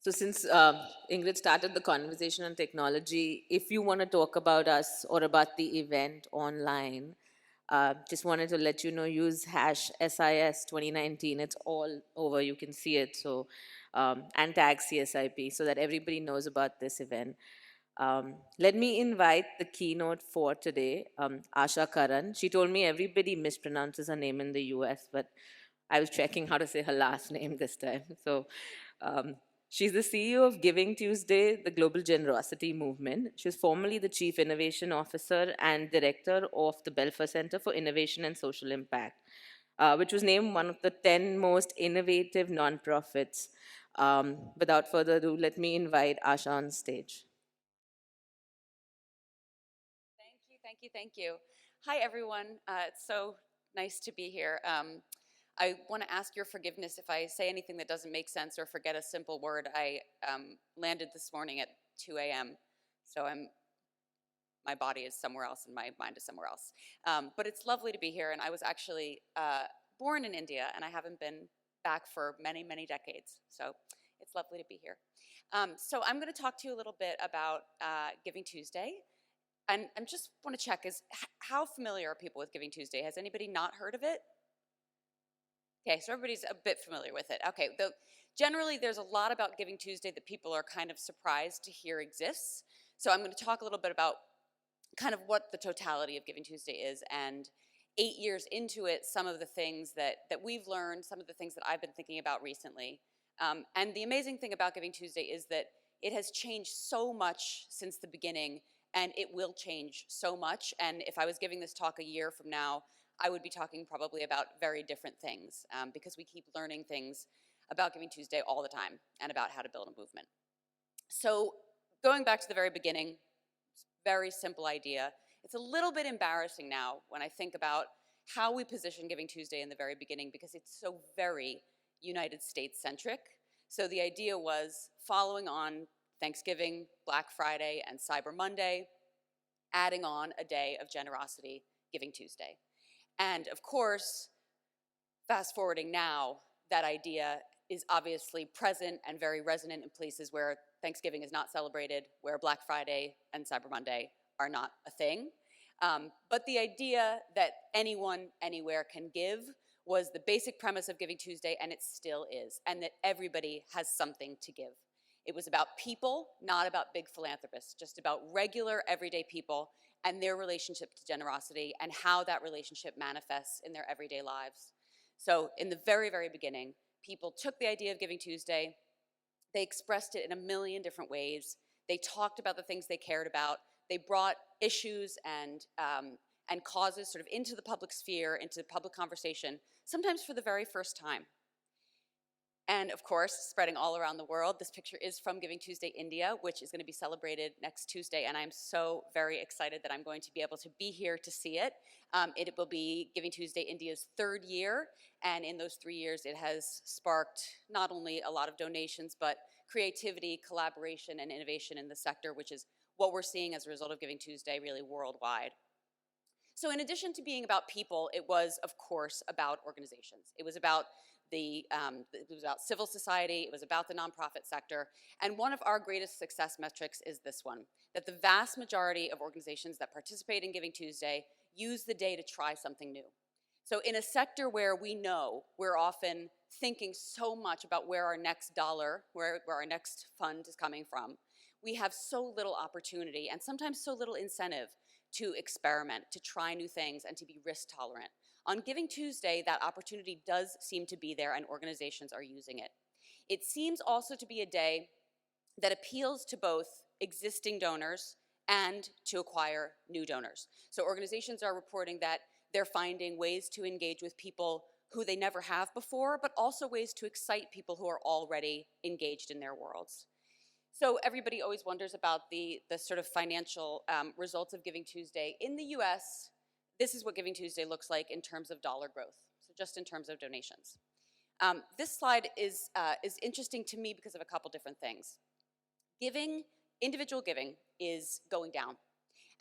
So since Ingrid started the conversation on technology, if you want to talk about us or about the event online, just wanted to let you know, use hash SIS 2019. It's all over. You can see it. So, and tag CSIP so that everybody knows about this event. Let me invite the keynote for today, Asha Curran. She told me everybody mispronounces her name in the US, but I was checking how to say her last name this time. So um, she's the CEO of GivingTuesday, the global generosity movement. She's formerly the Chief Innovation Officer and Director of the Belfer Center for Innovation and Social Impact, which was named one of the 10 most innovative nonprofits. Without further ado, let me invite Asha on stage. Thank you. Hi, everyone. It's so nice to be here. I want to ask your forgiveness if I say anything that doesn't make sense or forget a simple word. I landed this morning at 2 a.m., so my body is somewhere else and my mind is somewhere else. But it's lovely to be here, and I was actually born in India, and I haven't been back for many, many decades, so it's lovely to be here. So I'm going to talk to you a little bit about GivingTuesday. And I just want to check, how familiar are people with GivingTuesday? Has anybody not heard of it? Okay, so everybody's a bit familiar with it. Okay, generally there's a lot about GivingTuesday that people are kind of surprised to hear exists. So I'm going to talk a little bit about kind of what the totality of GivingTuesday is, and 8 years into it, some of the things that we've learned, some of the things that I've been thinking about recently. And the amazing thing about GivingTuesday is that it has changed so much since the beginning, and it will change so much. And if I was giving this talk a year from now, I would be talking probably about very different things, because we keep learning things about GivingTuesday all the time and about how to build a movement. So going back to the very beginning, very simple idea. It's a little bit embarrassing now when I think about how we position GivingTuesday in the very beginning, because it's so very United States centric. So the idea was, following on Thanksgiving, Black Friday, and Cyber Monday, adding on a day of generosity, GivingTuesday. And of course, fast forwarding now, that idea is obviously present and very resonant in places where Thanksgiving is not celebrated, where Black Friday and Cyber Monday are not a thing. But the idea that anyone, anywhere can give was the basic premise of GivingTuesday, and it still is, and that everybody has something to give. It was about people, not about big philanthropists, just about regular, everyday people and their relationship to generosity and how that relationship manifests in their everyday lives. So in the very, very beginning, people took the idea of GivingTuesday, they expressed it in a million different ways, they talked about the things they cared about, they brought issues and causes sort of into the public sphere, into public conversation, sometimes for the very first time. And of course, spreading all around the world. This picture is from GivingTuesday India, which is going to be celebrated next Tuesday, and I'm so very excited that I'm going to be able to be here to see it. It will be GivingTuesday India's 3rd year, and in those 3 years, it has sparked not only a lot of donations, but creativity, collaboration, and innovation in the sector, which is what we're seeing as a result of GivingTuesday really worldwide. So in addition to being about people, it was, of course, about organizations. It was about civil society, it was about the nonprofit sector, and one of our greatest success metrics is this one, that the vast majority of organizations that participate in GivingTuesday use the day to try something new. So in a sector where we know we're often thinking so much about where our next dollar, where our next fund is coming from, we have so little opportunity and sometimes so little incentive to experiment, to try new things, and to be risk tolerant. On GivingTuesday, that opportunity does seem to be there, and organizations are using it. It seems also to be a day that appeals to both existing donors and to acquire new donors. So organizations are reporting that they're finding ways to engage with people who they never have before, but also ways to excite people who are already engaged in their worlds. So everybody always wonders about the sort of financial results of GivingTuesday. In the US, this is what GivingTuesday looks like in terms of dollar growth, so just in terms of donations. This slide is interesting to me because of a couple different things. Individual giving is going down,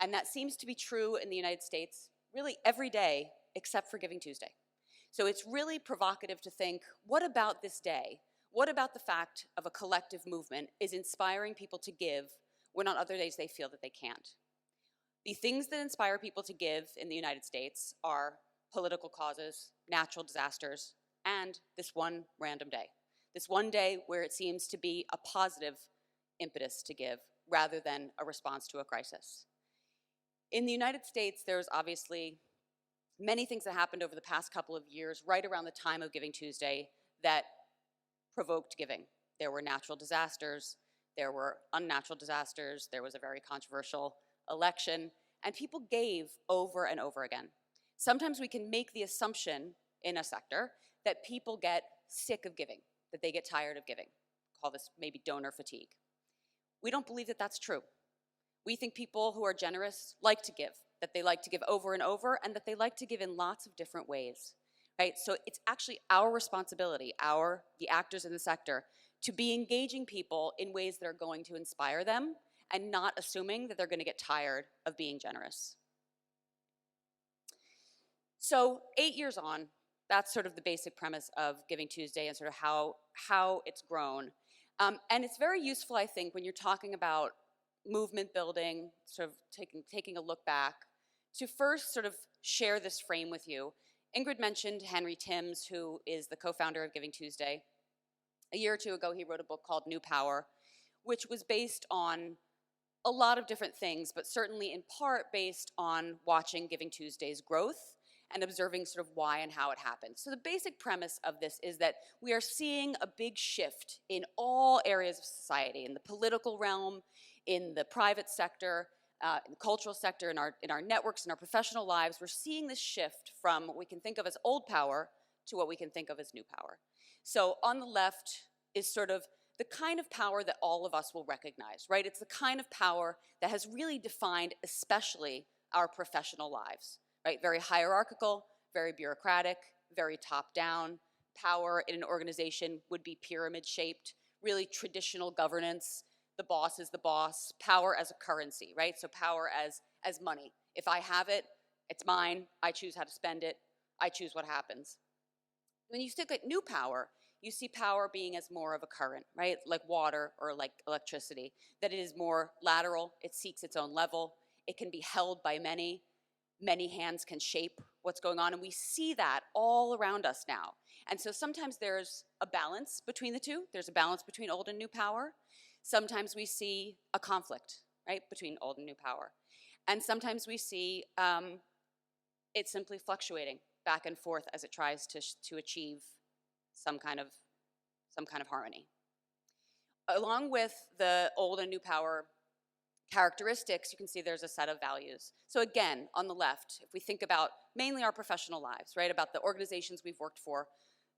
and that seems to be true in the United States really every day except for GivingTuesday. So it's really provocative to think, what about this day What about the fact of a collective movement is inspiring people to give when on other days they feel that they can't? The things that inspire people to give in the United States are political causes, natural disasters, and this one random day. This one day where it seems to be a positive impetus to give rather than a response to a crisis. In the United States, there's obviously many things that happened over the past couple of years, right around the time of Giving Tuesday, that provoked giving. There were natural disasters, there were unnatural disasters, there was a very controversial election, and people gave over and over again. Sometimes we can make the assumption in a sector that people get sick of giving, that they get tired of giving. Call this maybe donor fatigue. We don't believe that that's true. We think people who are generous like to give, that they like to give over and over, and that they like to give in lots of different ways, right? So it's actually our responsibility, the actors in the sector, to be engaging people in ways that are going to inspire them and not assuming that they're going to get tired of being generous. So 8 years on, that's sort of the basic premise of Giving Tuesday and sort of how it's grown. And it's very useful, I think, when you're talking about movement building, sort of taking a look back, to first sort of share this frame with you. Ingrid mentioned Henry Timms, who is the co-founder of Giving Tuesday. A year or two ago, he wrote a book called New Power, which was based on a lot of different things, but certainly in part based on watching Giving Tuesday's growth and observing sort of why and how it happened. So the basic premise of this is that we are seeing a big shift in all areas of society, in the political realm, in the private sector, in the cultural sector, in our networks, in our professional lives. We're seeing this shift from what we can think of as old power to what we can think of as new power. So on the left is sort of the kind of power that all of us will recognize, right? It's the kind of power that has really defined especially our professional lives, right? Very hierarchical, very bureaucratic, very top-down. Power in an organization would be pyramid-shaped, really traditional governance. The boss is the boss. Power as a currency, right? So power as money. If I have it, it's mine. I choose how to spend it. I choose what happens. When you stick at new power, you see power being as more of a current, right? Like water or like electricity, that it is more lateral, it seeks its own level, it can be held by many hands can shape what's going on, and we see that all around us now. And so sometimes there's a balance between the two. There's a balance between old and new power. Sometimes we see a conflict, right, between old and new power. And sometimes we see it simply fluctuating back and forth as it tries to achieve some kind of harmony. Along with the old and new power characteristics, you can see there's a set of values. So again, on the left, if we think about mainly our professional lives, right, about the organizations we've worked for,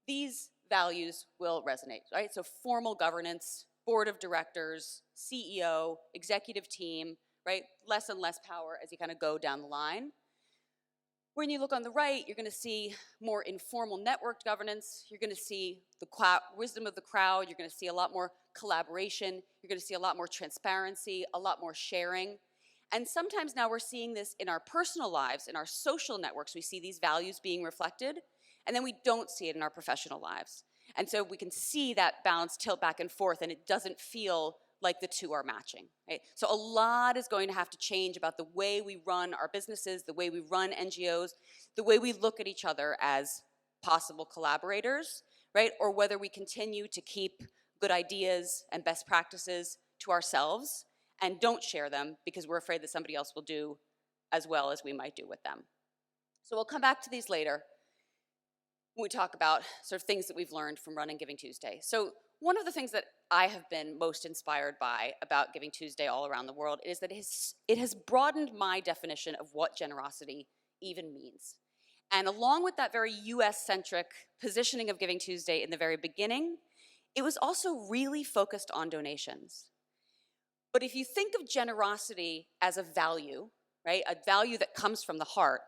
these values will resonate, right? So formal governance, board of directors, CEO, executive team, right? Less and less power as you kind of go down the line. When you look on the right, you're going to see more informal networked governance. You're going to see the wisdom of the crowd. You're going to see a lot more collaboration. You're going to see a lot more transparency, a lot more sharing. And sometimes now we're seeing this in our personal lives, in our social networks. We see these values being reflected, and then we don't see it in our professional lives. And so we can see that balance tilt back and forth, and it doesn't feel like the two are matching, right? So a lot is going to have to change about the way we run our businesses, the way we run NGOs, the way we look at each other as possible collaborators, right? Or whether we continue to keep good ideas and best practices to ourselves and don't share them because we're afraid that somebody else will do as well as we might do with them. So we'll come back to these later when we talk about sort of things that we've learned from running Giving Tuesday. So one of the things that I have been most inspired by about Giving Tuesday all around the world is that it has broadened my definition of what generosity even means. And along with that very US-centric positioning of Giving Tuesday in the very beginning, it was also really focused on donations. But if you think of generosity as a value, right, a value that comes from the heart,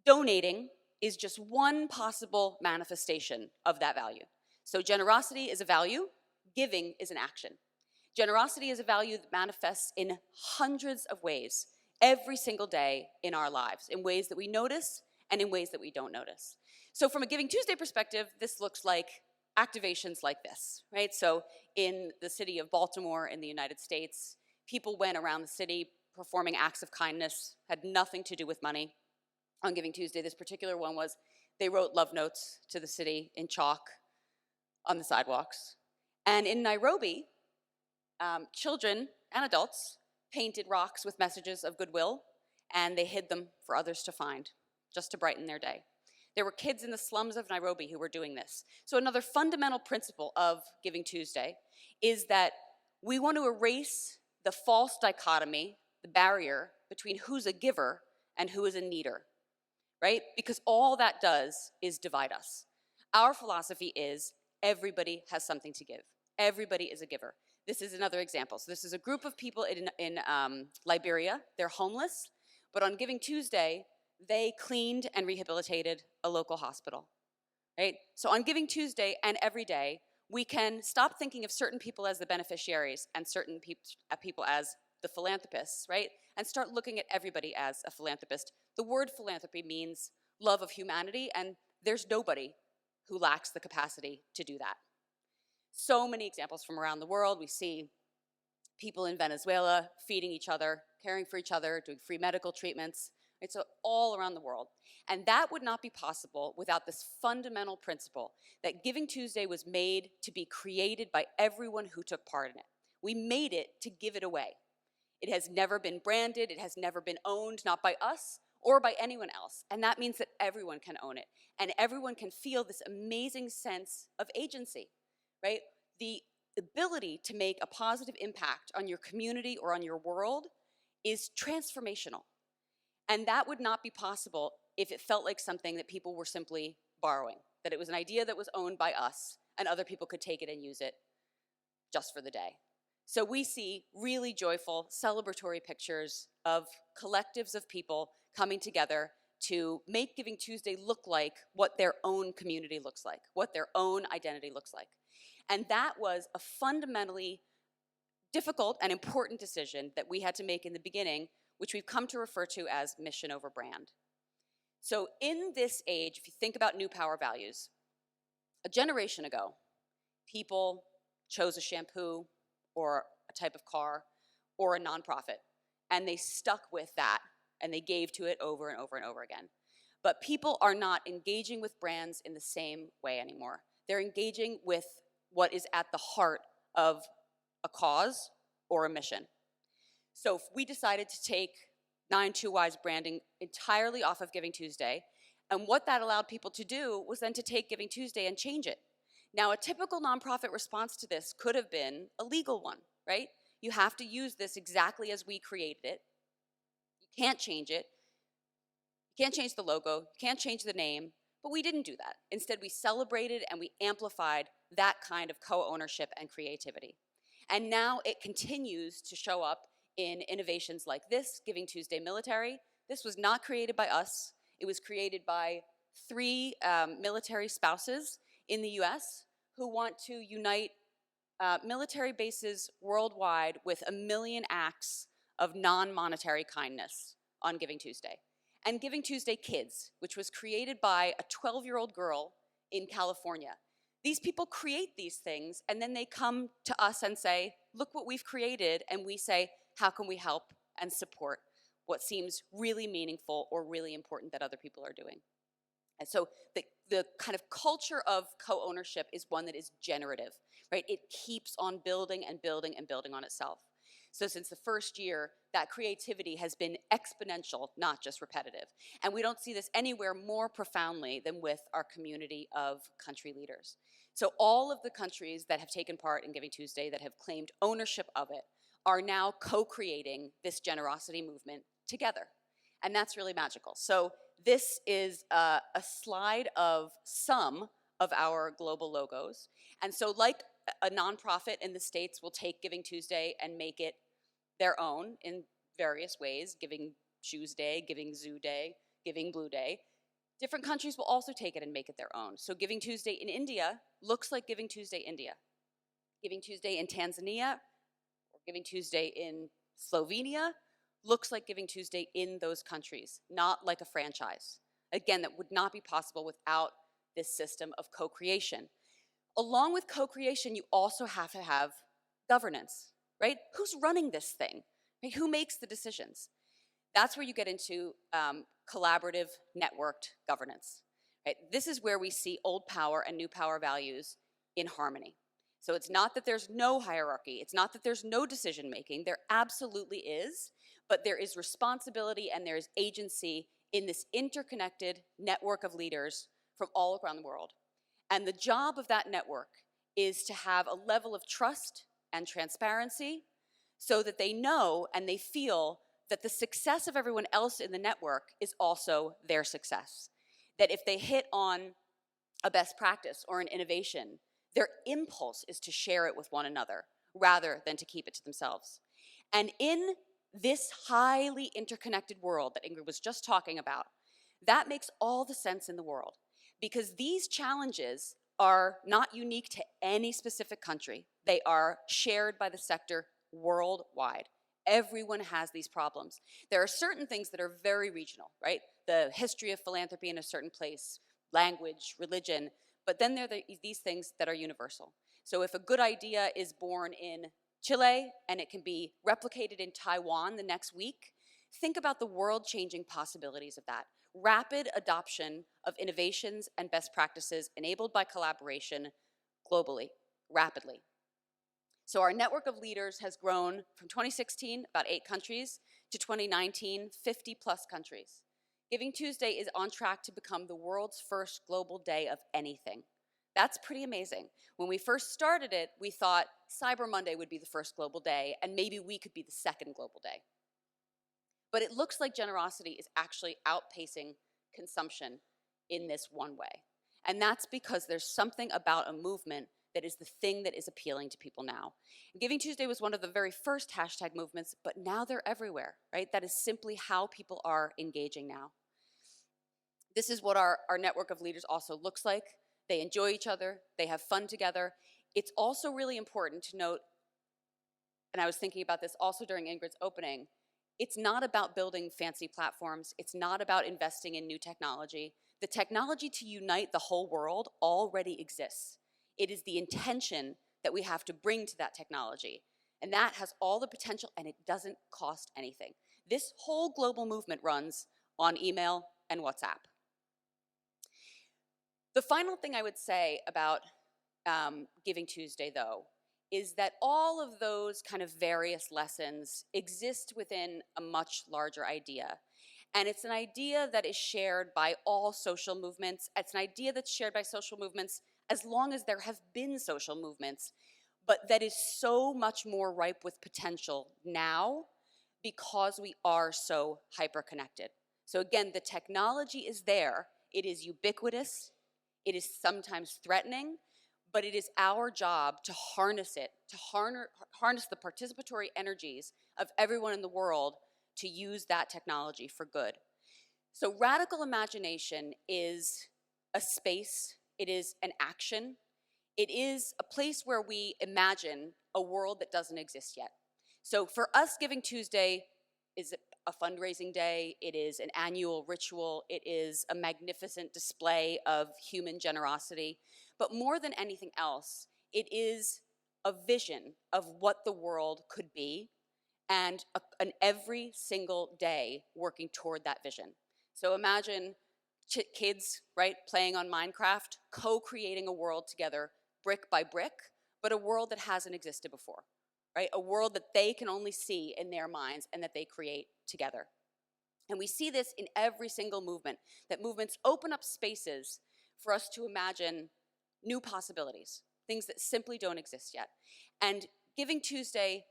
donating is just one possible manifestation of that value. So generosity is a value, giving is an action. Generosity is a value that manifests in hundreds of ways every single day in our lives, in ways that we notice and in ways that we don't notice. So from a Giving Tuesday perspective, this looks like activations like this, right? So in the city of Baltimore in the United States, people went around the city performing acts of kindness, had nothing to do with money. On Giving Tuesday, this particular one was they wrote love notes to the city in chalk on the sidewalks. And in Nairobi, children and adults painted rocks with messages of goodwill, and they hid them for others to find, just to brighten their day. There were kids in the slums of Nairobi who were doing this. So another fundamental principle of Giving Tuesday is that we want to erase the false dichotomy, the barrier between who's a giver and who is a needer, right? Because all that does is divide us. Our philosophy is everybody has something to give. Everybody is a giver. This is another example. So this is a group of people in Liberia. They're homeless, but on Giving Tuesday, they cleaned and rehabilitated a local hospital, right? So on Giving Tuesday and every day, we can stop thinking of certain people as the beneficiaries and certain people as the philanthropists, right? And start looking at everybody as a philanthropist. The word philanthropy means love of humanity, and there's nobody who lacks the capacity to do that. So many examples from around the world. We see people in Venezuela feeding each other, caring for each other, doing free medical treatments. It's all around the world. And that would not be possible without this fundamental principle that Giving Tuesday was made to be created by everyone who took part in it. We made it to give it away. It has never been branded, it has never been owned, not by us or by anyone else. And that means that everyone can own it. And everyone can feel this amazing sense of agency, right? The ability to make a positive impact on your community or on your world is transformational. And that would not be possible if it felt like something that people were simply borrowing, that it was an idea that was owned by us and other people could take it and use it just for the day. So we see really joyful, celebratory pictures of collectives of people coming together to make Giving Tuesday look like what their own community looks like, what their own identity looks like. And that was a fundamentally difficult and important decision that we had to make in the beginning, which we've come to refer to as mission over brand. So in this age, if you think about new power values, a generation ago, people chose a shampoo or a type of car or a nonprofit, and they stuck with that, and they gave to it over and over and over again. But people are not engaging with brands in the same way anymore. They're engaging with what is at the heart of a cause or a mission. So if we decided to take 9-2-Wise branding entirely off of Giving Tuesday, and what that allowed people to do was then to take Giving Tuesday and change it. Now, a typical nonprofit response to this could have been a legal one, right? You have to use this exactly as we created it. You can't change it. You can't change the logo. You can't change the name. But we didn't do that. Instead, we celebrated and we amplified that kind of co-ownership and creativity. And now it continues to show up in innovations like this, Giving Tuesday Military. This was not created by us. It was created by 3 military spouses in the US who want to unite military bases worldwide with 1 million acts of non-monetary kindness on Giving Tuesday. And Giving Tuesday Kids, which was created by a 12-year-old girl in California. These people create these things, and then they come to us and say, look what we've created, and we say, how can we help and support what seems really meaningful or really important that other people are doing? And so the kind of culture of co-ownership is one that is generative, right? It keeps on building and building and building on itself. So since the first year, that creativity has been exponential, not just repetitive. And we don't see this anywhere more profoundly than with our community of country leaders. So all of the countries that have taken part in Giving Tuesday, that have claimed ownership of it, are now co-creating this generosity movement together. And that's really magical. So this is a slide of some of our global logos. And so like a nonprofit in the States will take Giving Tuesday and make it their own in various ways, Giving Shoes Day, Giving Zoo Day, Giving Blue Day. Different countries will also take it and make it their own. So Giving Tuesday in India looks like Giving Tuesday India. Giving Tuesday in Tanzania or Giving Tuesday in Slovenia looks like Giving Tuesday in those countries, not like a franchise. Again, that would not be possible without this system of co-creation. Along with co-creation, you also have to have governance, right? Who's running this thing? Right? Who makes the decisions? That's where you get into collaborative, networked governance. Right? This is where we see old power and new power values in harmony. So it's not that there's no hierarchy. It's not that there's no decision making. There absolutely is, but there is responsibility and there is agency in this interconnected network of leaders from all around the world. And the job of that network is to have a level of trust and transparency so that they know and they feel that the success of everyone else in the network is also their success. That if they hit on a best practice or an innovation, their impulse is to share it with one another rather than to keep it to themselves. And in this highly interconnected world that Ingrid was just talking about, that makes all the sense in the world, because these challenges are not unique to any specific country. They are shared by the sector worldwide. Everyone has these problems. There are certain things that are very regional, right? The history of philanthropy in a certain place, language, religion, but then there are these things that are universal. So if a good idea is born in Chile and it can be replicated in Taiwan the next week, think about the world-changing possibilities of that. Rapid adoption of innovations and best practices enabled by collaboration globally, rapidly. So our network of leaders has grown from 2016, about 8 countries, to 2019, 50 plus countries. Giving Tuesday is on track to become the world's first global day of anything. That's pretty amazing. When we first started it, we thought Cyber Monday would be the first global day, and maybe we could be the second global day. But it looks like generosity is actually outpacing consumption in this one way. And that's because there's something about a movement that is the thing that is appealing to people now. Giving Tuesday was one of the very first hashtag movements, but now they're everywhere, right? That is simply how people are engaging now. This is what our network of leaders also looks like. They enjoy each other, they have fun together. It's also really important to note, and I was thinking about this also during Ingrid's opening, it's not about building fancy platforms. It's not about investing in new technology. The technology to unite the whole world already exists. It is the intention that we have to bring to that technology. And that has all the potential, and it doesn't cost anything. This whole global movement runs on email and WhatsApp. The final thing I would say about Giving Tuesday, though, is that all of those kind of various lessons exist within a much larger idea. And it's an idea that is shared by all social movements. It's an idea that's shared by social movements as long as there have been social movements, but that is so much more ripe with potential now because we are so hyper-connected. So again, the technology is there. It is ubiquitous. It is sometimes threatening, but it is our job to harness it, to harness the participatory energies of everyone in the world to use that technology for good. So radical imagination is a space, it is an action, it is a place where we imagine a world that doesn't exist yet. So for us, Giving Tuesday is a fundraising day, it is an annual ritual, it is a magnificent display of human generosity, but more than anything else, it is a vision of what the world could be and an every single day working toward that vision. So imagine kids, right, playing on Minecraft, co-creating a world together, brick by brick, but a world that hasn't existed before, right? A world that they can only see in their minds and that they create together. And we see this in every single movement, that movements open up spaces for us to imagine new possibilities, things that simply don't exist yet. And Giving Tuesday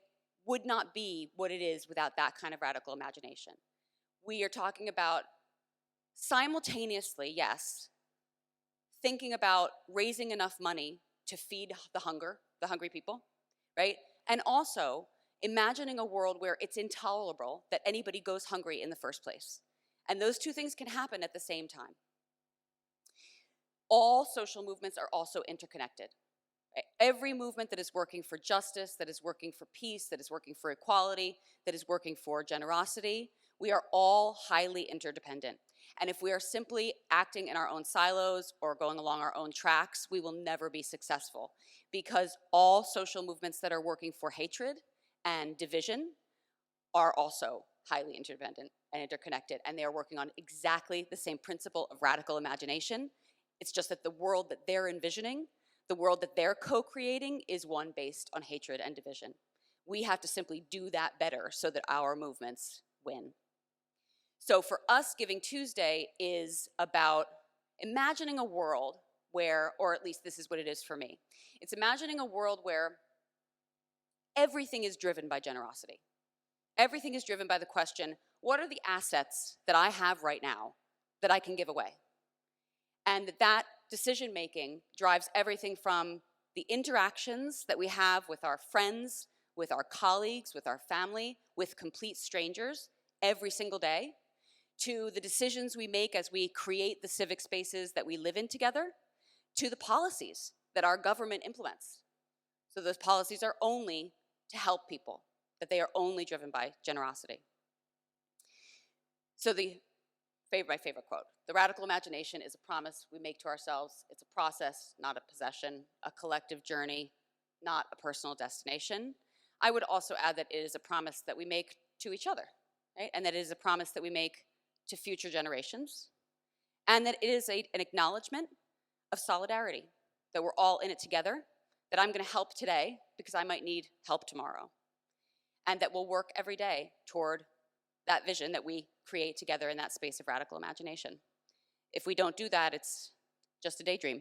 would not be what it is without that kind of radical imagination. We are talking about simultaneously, yes, thinking about raising enough money to feed the hungry people, right? And also imagining a world where it's intolerable that anybody goes hungry in the first place. And those two things can happen at the same time. All social movements are also interconnected, Every movement that is working for justice, that is working for peace, that is working for equality, that is working for generosity, we are all highly interdependent. And if we are simply acting in our own silos or going along our own tracks, we will never be successful, because all social movements that are working for hatred and division are also highly interdependent and interconnected, and they are working on exactly the same principle of radical imagination. It's just that the world that they're envisioning, the world that they're co-creating, is one based on hatred and division. We have to simply do that better so that our movements win. So for us, Giving Tuesday is about imagining a world where, or at least this is what it is for me, it's imagining a world where everything is driven by generosity. Everything is driven by the question, what are the assets that I have right now that I can give away? And that decision-making drives everything from the interactions that we have with our friends, with our colleagues, with our family, with complete strangers every single day, to the decisions we make as we create the civic spaces that we live in together, to the policies that our government implements. So those policies are only to help people, that they are only driven by generosity. So my favorite quote, the radical imagination is a promise we make to ourselves. It's a process, not a possession, a collective journey, not a personal destination. I would also add that it is a promise that we make to each other, right? And that it is a promise that we make to future generations, and that it is an acknowledgement of solidarity, that we're all in it together, that I'm going to help today because I might need help tomorrow, and that we'll work every day toward that vision that we create together in that space of radical imagination. If we don't do that, it's just a daydream.